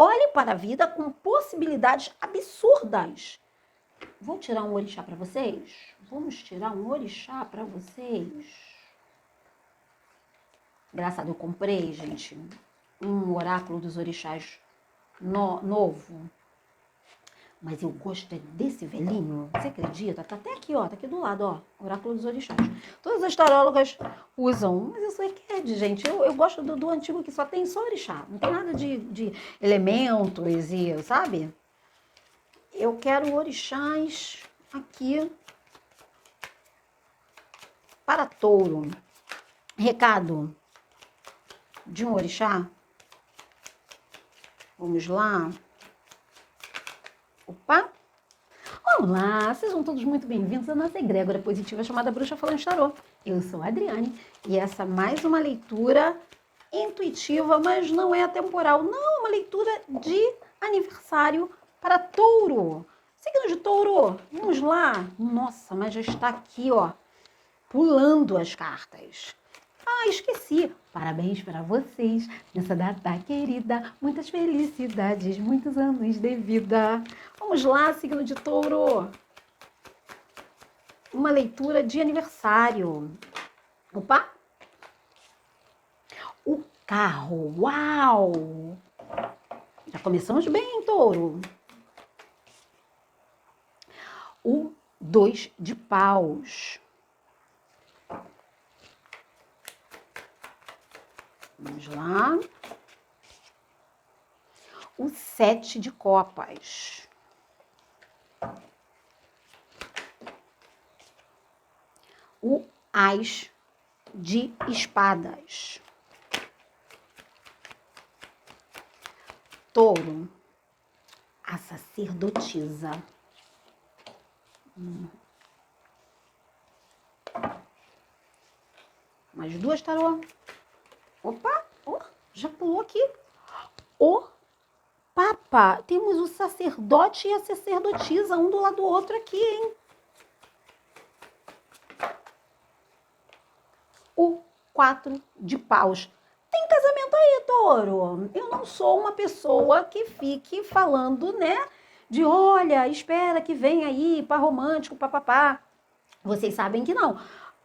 Olhe para a vida com possibilidades absurdas. Vou tirar um orixá para vocês? Vamos tirar um orixá para vocês. Engraçado, eu comprei, gente, um oráculo dos orixás novo. Mas eu gosto é desse velhinho. Você acredita? Tá até aqui, ó. Tá aqui do lado, ó. Oráculo dos orixás. Todas as tarólogas usam. Mas isso aqui é de, gente. Eu gosto do antigo que só tem só orixá. Não tem nada de elementos e, sabe? Eu quero orixás aqui para touro. Recado de um orixá. Vamos lá. Opa! Olá, sejam todos muito bem-vindos à nossa egrégora positiva chamada Bruxa Falante Tarô. Eu sou a Adriane e essa é mais uma leitura intuitiva, mas não é atemporal. Não, uma leitura de aniversário para touro. Signo de touro, vamos lá. Nossa, mas já está aqui, ó, pulando as cartas. Ah, esqueci. Parabéns para vocês nessa data querida. Muitas felicidades, muitos anos de vida. Vamos lá, signo de touro. Uma leitura de aniversário. Opa! O carro. Uau! Já começamos bem, touro. O 2 de paus. Vamos lá. O 7 de copas. O as de espadas. Touro. A sacerdotisa. Mais duas, tarô. Opa, oh, já pulou aqui. O Papa. Temos o sacerdote e a sacerdotisa, um do lado do outro aqui, hein? O 4 de paus. Tem casamento aí, touro. Eu não sou uma pessoa que fique falando, né? De olha, espera que vem aí, par romântico, papapá. Vocês sabem que não.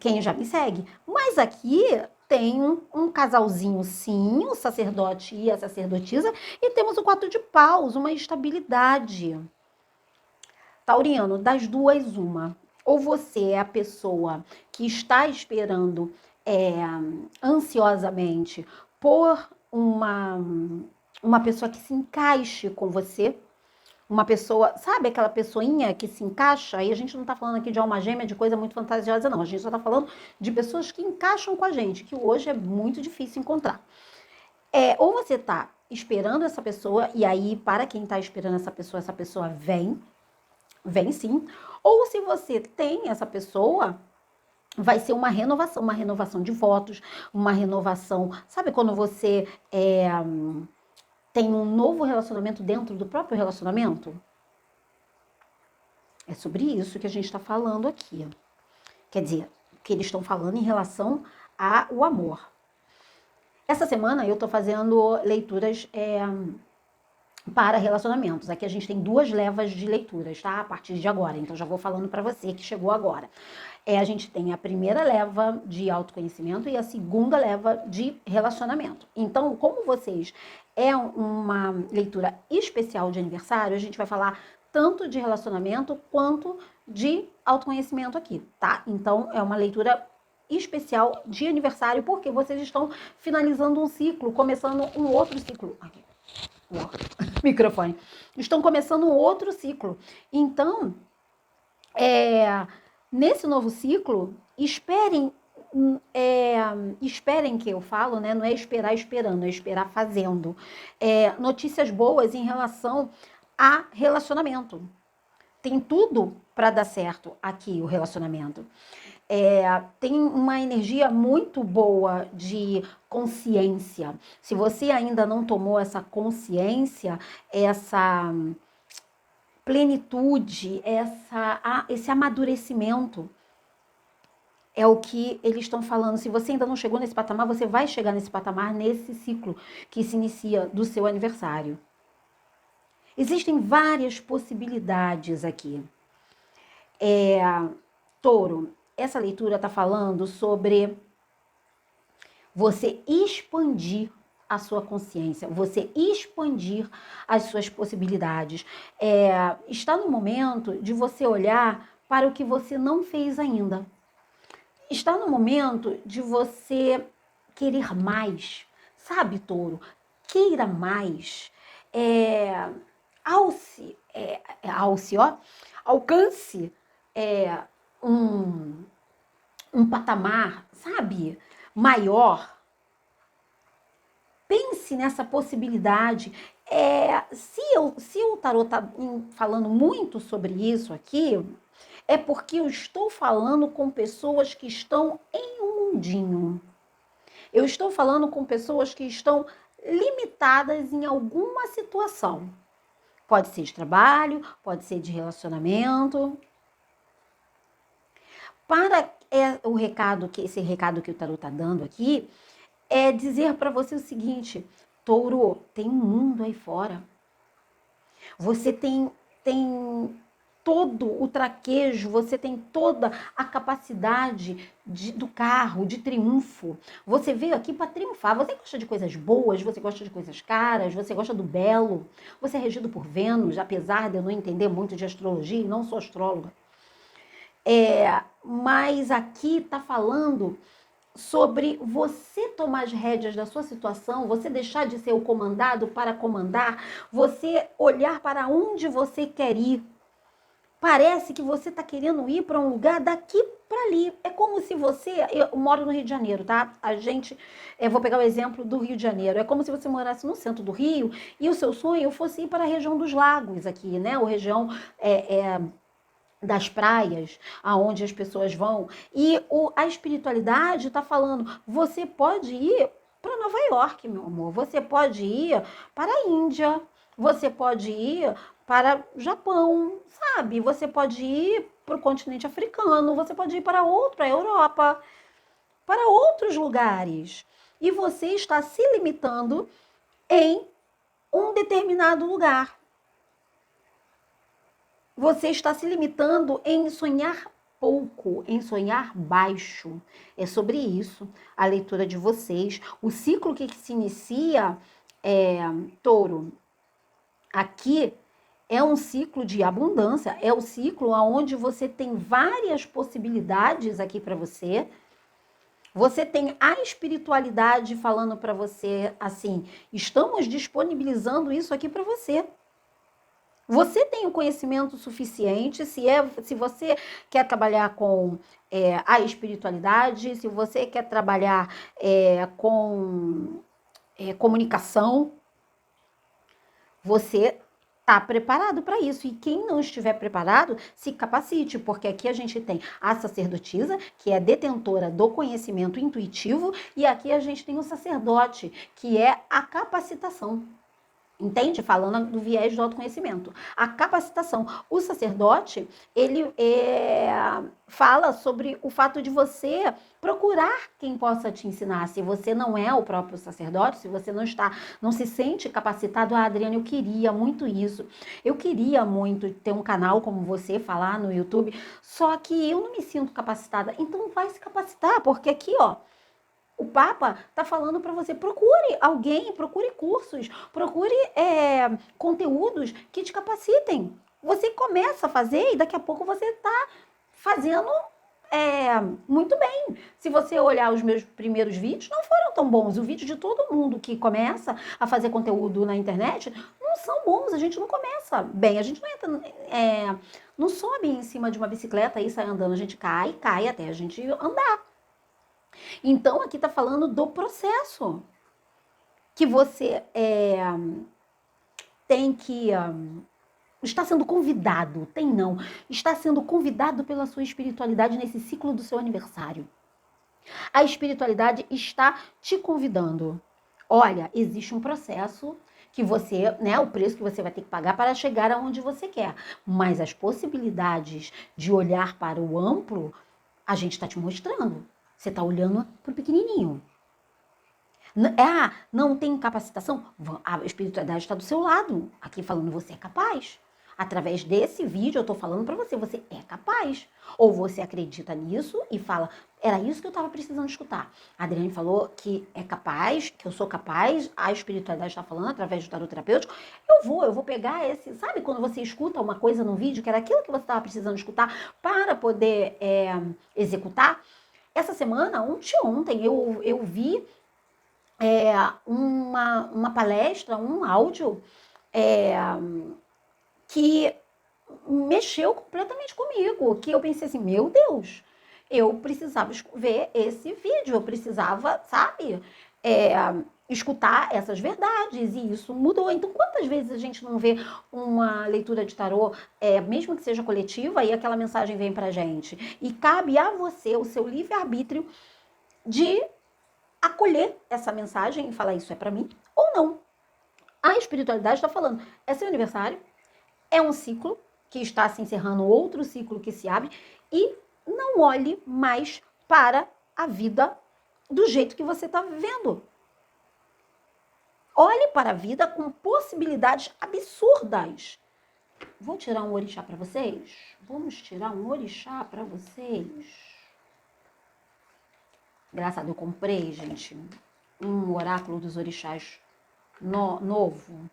Quem já me segue. Mas aqui tem um casalzinho, sim, o sacerdote e a sacerdotisa, e temos o 4 de paus, uma estabilidade. Tauriano, das duas, uma. Ou você é a pessoa que está esperando ansiosamente por uma pessoa que se encaixe com você, uma pessoa, sabe aquela pessoinha que se encaixa? Aí a gente não tá falando aqui de alma gêmea, de coisa muito fantasiosa, não. A gente só tá falando de pessoas que encaixam com a gente, que hoje é muito difícil encontrar. Ou você tá esperando essa pessoa, e aí, para quem tá esperando essa pessoa vem sim. Ou se você tem essa pessoa, vai ser uma renovação de votos, uma renovação. Sabe quando você tem um novo relacionamento dentro do próprio relacionamento? É sobre isso que a gente está falando aqui. Quer dizer, que eles estão falando em relação ao amor. Essa semana eu estou fazendo leituras para relacionamentos. Aqui a gente tem 2 levas de leituras, tá? A partir de agora. Então já vou falando para você que chegou agora. A gente tem a primeira leva de autoconhecimento e a segunda leva de relacionamento. Então, como vocês uma leitura especial de aniversário, a gente vai falar tanto de relacionamento quanto de autoconhecimento aqui, tá? Então, é uma leitura especial de aniversário, porque vocês estão finalizando um ciclo, começando um outro ciclo. Aqui. Microfone. Estão começando um outro ciclo. Então, nesse novo ciclo, esperem que eu falo, né? Não é esperar esperando, é esperar fazendo. Notícias boas em relação a relacionamento. Tem tudo para dar certo aqui o relacionamento. Tem uma energia muito boa de consciência. Se você ainda não tomou essa consciência, essa plenitude, esse amadurecimento, é o que eles estão falando. Se você ainda não chegou nesse patamar, você vai chegar nesse patamar, nesse ciclo que se inicia do seu aniversário. Existem várias possibilidades aqui. Touro, essa leitura está falando sobre você expandir a sua consciência, você expandir as suas possibilidades. Está no momento de você olhar para o que você não fez ainda. Está no momento de você querer mais. Sabe, Touro? Queira mais. Alcance um patamar, sabe, maior. Pense nessa possibilidade. Se o tarot está falando muito sobre isso aqui, é porque eu estou falando com pessoas que estão em um mundinho. Eu estou falando com pessoas que estão limitadas em alguma situação. Pode ser de trabalho, pode ser de relacionamento. Para esse recado que o tarot está dando aqui, é dizer para você o seguinte: Touro, tem um mundo aí fora. Você tem todo o traquejo, você tem toda a capacidade do carro, de triunfo. Você veio aqui para triunfar. Você gosta de coisas boas, você gosta de coisas caras, você gosta do belo. Você é regido por Vênus, apesar de eu não entender muito de astrologia e não sou astróloga. Mas aqui está falando sobre você tomar as rédeas da sua situação, você deixar de ser o comandado para comandar, você olhar para onde você quer ir. Parece que você está querendo ir para um lugar daqui para ali. É como se você... Eu moro no Rio de Janeiro, tá? Vou pegar o exemplo do Rio de Janeiro. É como se você morasse no centro do Rio e o seu sonho fosse ir para a região dos lagos aqui, né? Ou região... das praias, aonde as pessoas vão. E a espiritualidade está falando, você pode ir para Nova York, meu amor. Você pode ir para a Índia. Você pode ir para o Japão, sabe? Você pode ir para o continente africano. Você pode ir para a Europa, para outros lugares. E você está se limitando em um determinado lugar. Você está se limitando em sonhar pouco, em sonhar baixo. É sobre isso a leitura de vocês. O ciclo que se inicia, Touro, aqui é um ciclo de abundância, é o ciclo onde você tem várias possibilidades aqui para você. Você tem a espiritualidade falando para você assim, estamos disponibilizando isso aqui para você. Você tem o conhecimento suficiente, se você quer trabalhar com a espiritualidade, se você quer trabalhar com comunicação, você está preparado para isso. E quem não estiver preparado, se capacite, porque aqui a gente tem a sacerdotisa, que é detentora do conhecimento intuitivo, e aqui a gente tem o sacerdote, que é a capacitação. Entende? Falando do viés do autoconhecimento. A capacitação. O sacerdote, ele fala sobre o fato de você procurar quem possa te ensinar. Se você não é o próprio sacerdote, se você não se sente capacitado, Adriana, eu queria muito isso. Eu queria muito ter um canal como você, falar no YouTube, só que eu não me sinto capacitada. Então vai se capacitar, porque aqui, ó, o Papa está falando para você, procure alguém, procure cursos, procure conteúdos que te capacitem. Você começa a fazer e daqui a pouco você está fazendo muito bem. Se você olhar os meus primeiros vídeos, não foram tão bons. O vídeo de todo mundo que começa a fazer conteúdo na internet não são bons. A gente não começa bem, a gente não entra, não sobe em cima de uma bicicleta e sai andando. A gente cai até a gente andar. Então, aqui está falando do processo que você tem que... está sendo convidado, está sendo convidado pela sua espiritualidade nesse ciclo do seu aniversário. A espiritualidade está te convidando. Olha, existe um processo que você, né, o preço que você vai ter que pagar para chegar aonde você quer. Mas as possibilidades de olhar para o amplo, a gente está te mostrando. Você está olhando para o pequenininho. Não tem capacitação? A espiritualidade está do seu lado, aqui falando, você é capaz. Através desse vídeo eu estou falando para você, você é capaz. Ou você acredita nisso e fala, era isso que eu estava precisando escutar. A Adriane falou que é capaz, que eu sou capaz, a espiritualidade está falando através do tarot terapêutico. Eu vou pegar esse, sabe quando você escuta uma coisa no vídeo, que era aquilo que você estava precisando escutar para poder executar? Essa semana, ontem, eu vi uma palestra, um áudio que mexeu completamente comigo, que eu pensei assim, meu Deus, eu precisava ver esse vídeo, eu precisava, sabe, escutar essas verdades, e isso mudou. Então, quantas vezes a gente não vê uma leitura de tarô, mesmo que seja coletiva, e aquela mensagem vem pra gente? E cabe a você, o seu livre-arbítrio, de acolher essa mensagem e falar, isso é pra mim, ou não. A espiritualidade está falando, é seu aniversário, é um ciclo que está se encerrando, outro ciclo que se abre, e não olhe mais para a vida do jeito que você está vivendo. Olhe para a vida com possibilidades absurdas. Vou tirar um orixá para vocês? Vamos tirar um orixá para vocês. Engraçado, eu comprei, gente, um oráculo dos orixás novo.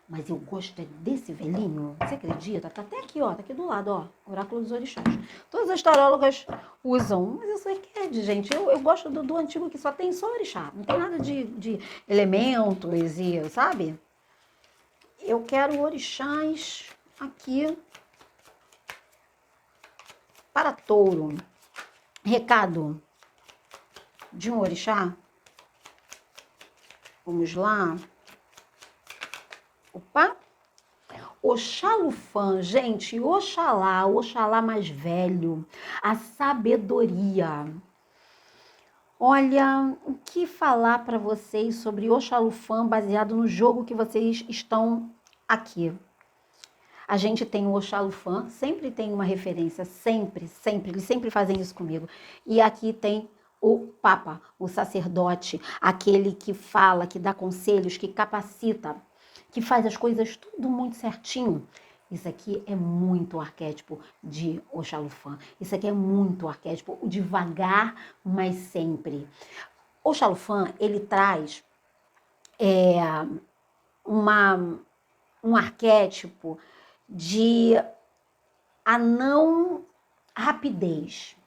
Mas eu gosto desse velhinho. Você acredita? Tá até aqui, ó. Tá aqui do lado, ó. Oráculo dos Orixás. Todas as tarólogas usam. Mas isso aqui é de, gente. Eu gosto do antigo que só tem só orixá. Não tem nada de elementos e, sabe? Eu quero orixás aqui para touro. Recado de um orixá. Vamos lá. Opa! Oxalufã, gente, Oxalá mais velho, a sabedoria. Olha, o que falar para vocês sobre Oxalufã baseado no jogo que vocês estão aqui? A gente tem o Oxalufã, sempre tem uma referência, sempre, eles sempre fazem isso comigo. E aqui tem o Papa, o sacerdote, aquele que fala, que dá conselhos, que capacita, que faz as coisas tudo muito certinho. Isso aqui é muito arquétipo de Oxalufã. Isso aqui é muito arquétipo, o devagar, mas sempre. Oxalufã, ele traz um arquétipo de a não rapidez.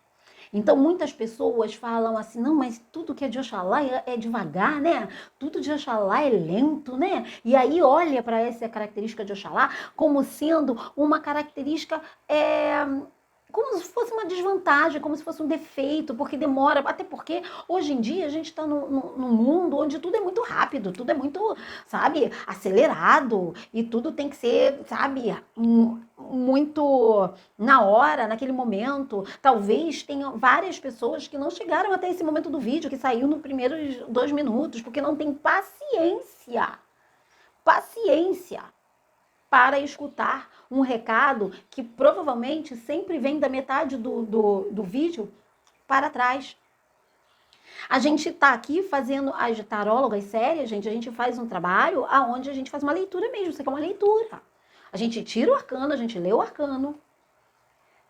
Então, muitas pessoas falam assim, não, mas tudo que é de Oxalá é devagar, né? Tudo de Oxalá é lento, né? E aí olha para essa característica de Oxalá como sendo uma característica como se fosse uma desvantagem, como se fosse um defeito, porque demora, até porque hoje em dia a gente está num mundo onde tudo é muito rápido, tudo é muito, sabe, acelerado, e tudo tem que ser, sabe, muito na hora, naquele momento. Talvez tenha várias pessoas que não chegaram até esse momento do vídeo, que saiu nos primeiros 2 minutos, porque não tem paciência para escutar um recado que provavelmente sempre vem da metade do vídeo para trás. A gente está aqui fazendo, as tarólogas sérias, gente, a gente faz um trabalho onde a gente faz uma leitura mesmo, isso aqui é uma leitura. A gente tira o arcano, a gente lê o arcano.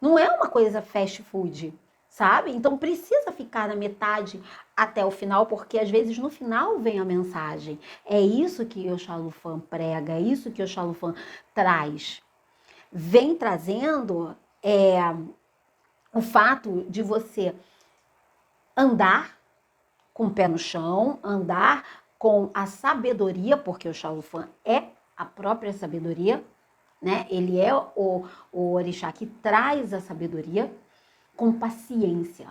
Não é uma coisa fast food, sabe? Então precisa ficar na metade até o final, porque às vezes no final vem a mensagem. É isso que Oxalufã prega, é isso que Oxalufã traz. Vem trazendo o fato de você andar com o pé no chão, andar com a sabedoria, porque Oxalufã é a própria sabedoria, né? Ele é o orixá que traz a sabedoria com paciência.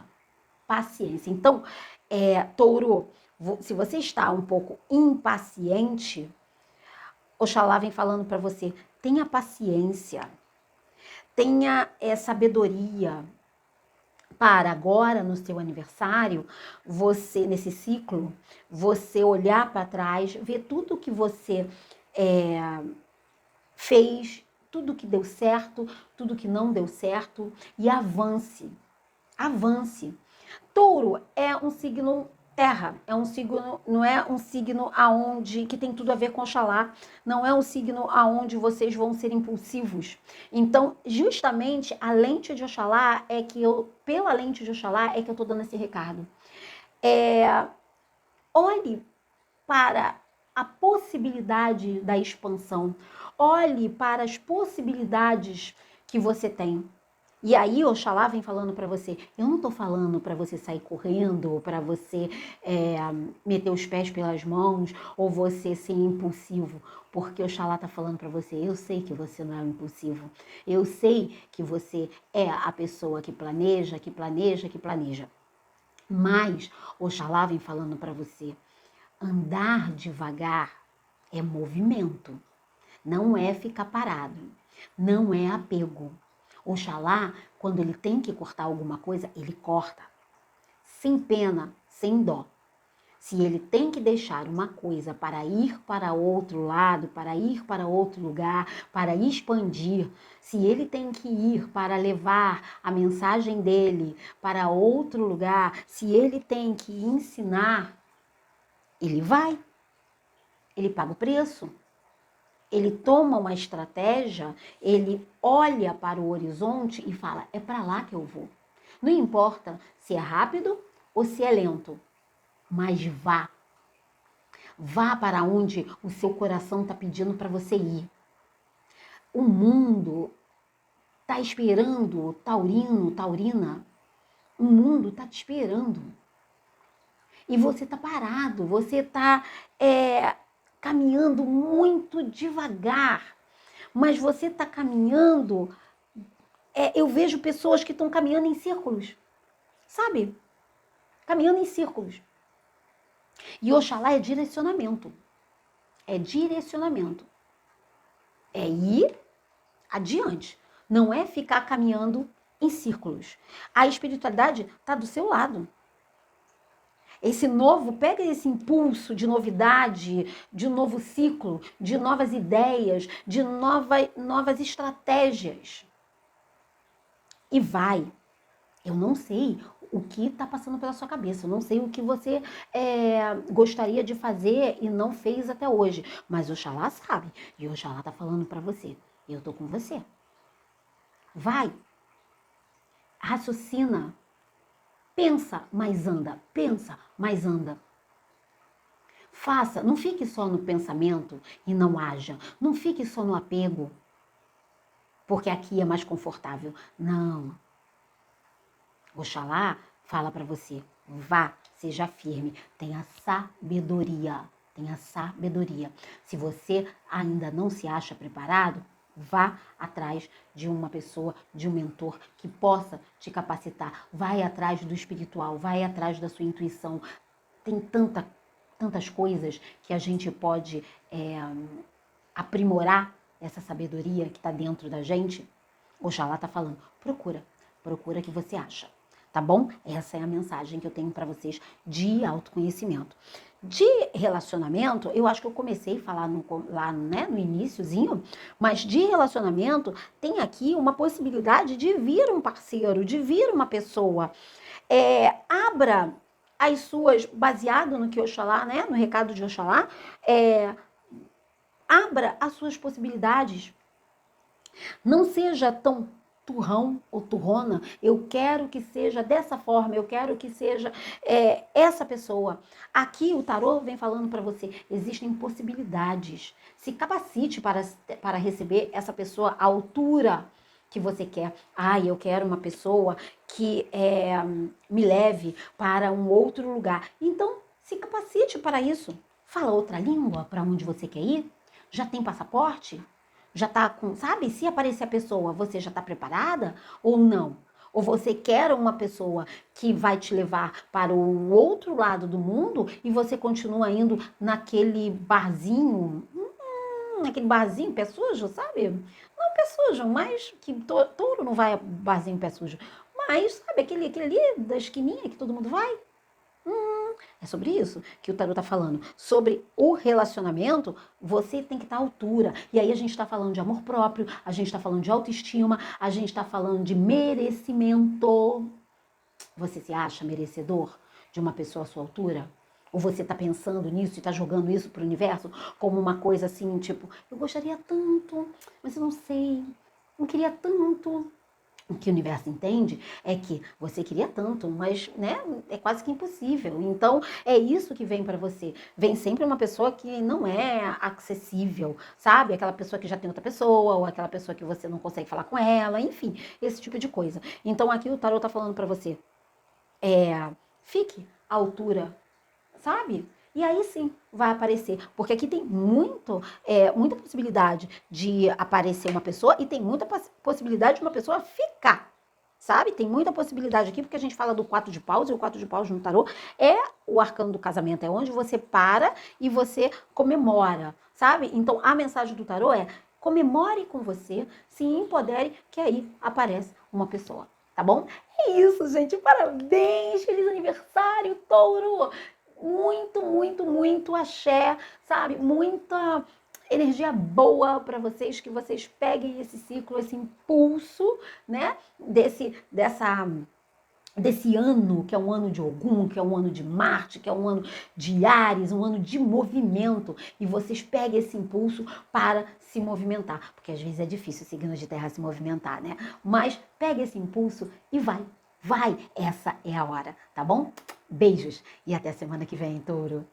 Então, touro, se você está um pouco impaciente, Oxalá vem falando para você, tenha paciência, tenha sabedoria para agora, no seu aniversário, você, nesse ciclo, você olhar para trás, ver tudo que você fez, tudo que deu certo, tudo que não deu certo, e avance. Touro é um signo Terra é um signo, não é um signo aonde que tem tudo a ver com Oxalá, não é um signo aonde vocês vão ser impulsivos. Então, justamente a lente de Oxalá é que pela lente de Oxalá é que eu tô dando esse recado. Olhe para a possibilidade da expansão. Olhe para as possibilidades que você tem. E aí, Oxalá vem falando para você. Eu não tô falando para você sair correndo, ou para você meter os pés pelas mãos, ou você ser impulsivo. Porque Oxalá tá falando para você. Eu sei que você não é impulsivo. Eu sei que você é a pessoa que planeja, que planeja, que planeja. Mas Oxalá vem falando para você. Andar devagar é movimento, não é ficar parado, não é apego. Oxalá, quando ele tem que cortar alguma coisa, ele corta, sem pena, sem dó. Se ele tem que deixar uma coisa para ir para outro lado, para ir para outro lugar, para expandir, se ele tem que ir para levar a mensagem dele para outro lugar, se ele tem que ensinar, ele vai. Ele paga o preço, ele toma uma estratégia, ele olha para o horizonte e fala, é para lá que eu vou. Não importa se é rápido ou se é lento, mas vá. Vá para onde o seu coração está pedindo para você ir. O mundo está esperando, taurino, taurina, o mundo está te esperando. E você está parado, você está caminhando muito devagar, mas você está caminhando, eu vejo pessoas que estão caminhando em círculos, sabe? Caminhando em círculos. E Oxalá é direcionamento. É direcionamento. É ir adiante. Não é ficar caminhando em círculos. A espiritualidade está do seu lado. Esse novo, pega esse impulso de novidade, de um novo ciclo, de novas ideias, de novas estratégias. E vai. Eu não sei o que está passando pela sua cabeça, eu não sei o que você gostaria de fazer e não fez até hoje. Mas Oxalá sabe, e Oxalá está falando para você. Eu estou com você. Vai. Raciocina. Pensa, mas anda. Pensa, mas anda. Faça, não fique só no pensamento e não haja. Não fique só no apego, porque aqui é mais confortável. Não. Oxalá fala para você, vá, seja firme, tenha sabedoria, tenha sabedoria. Se você ainda não se acha preparado, vá atrás de uma pessoa, de um mentor que possa te capacitar. Vai atrás do espiritual, vai atrás da sua intuição. Tem tantas coisas que a gente pode aprimorar essa sabedoria que está dentro da gente. Oxalá está falando, procura que você acha. Tá bom? Essa é a mensagem que eu tenho para vocês de autoconhecimento. De relacionamento, eu acho que eu comecei a falar lá, né, no iniciozinho, mas de relacionamento tem aqui uma possibilidade de vir um parceiro, de vir uma pessoa. Abra as suas, baseado no que Oxalá, né, no recado de Oxalá, abra as suas possibilidades. Não seja tão turrão ou turrona, eu quero que seja dessa forma, eu quero que seja essa pessoa. Aqui o tarô vem falando para você, existem possibilidades. Se capacite para receber essa pessoa à altura que você quer. Eu quero uma pessoa que me leve para um outro lugar. Então, se capacite para isso. Fala outra língua para onde você quer ir? Já tem passaporte? Já tá com, sabe? Se aparecer a pessoa, você já tá preparada ou não? Ou você quer uma pessoa que vai te levar para o outro lado do mundo e você continua indo naquele barzinho, pé sujo, sabe? Não pé sujo, mas que touro não vai a barzinho pé sujo. Mas, sabe, aquele ali da esquininha que todo mundo vai? É sobre isso que o tarô está falando. Sobre o relacionamento, você tem que estar à altura. E aí a gente está falando de amor próprio, a gente está falando de autoestima, a gente está falando de merecimento. Você se acha merecedor de uma pessoa à sua altura? Ou você está pensando nisso e está jogando isso para o universo como uma coisa assim, tipo, eu gostaria tanto, mas eu não sei, não queria tanto. O que o universo entende é que você queria tanto, mas né, é quase que impossível. Então, é isso que vem para você. Vem sempre uma pessoa que não é acessível, sabe? Aquela pessoa que já tem outra pessoa, ou aquela pessoa que você não consegue falar com ela, enfim, esse tipo de coisa. Então, aqui o tarot tá falando para você, fique à altura, sabe? E aí sim vai aparecer, porque aqui tem muita possibilidade de aparecer uma pessoa e tem muita possibilidade de uma pessoa ficar, sabe? Tem muita possibilidade aqui, porque a gente fala do 4 de paus, e o 4 de paus no tarô é o arcano do casamento, é onde você para e você comemora, sabe? Então a mensagem do tarô é: comemore com você, se empodere, que aí aparece uma pessoa, tá bom? É isso, gente. Parabéns! Feliz aniversário, touro! Muito, muito, muito axé, sabe? Muita energia boa para vocês, que vocês peguem esse ciclo, esse impulso, né? Desse ano, que é um ano de Ogum, que é um ano de Marte, que é um ano de Áries, um ano de movimento, e vocês peguem esse impulso para se movimentar, porque às vezes é difícil o signo de terra se movimentar, né? Mas pegue esse impulso e vai, essa é a hora, tá bom? Beijos e até semana que vem, touro.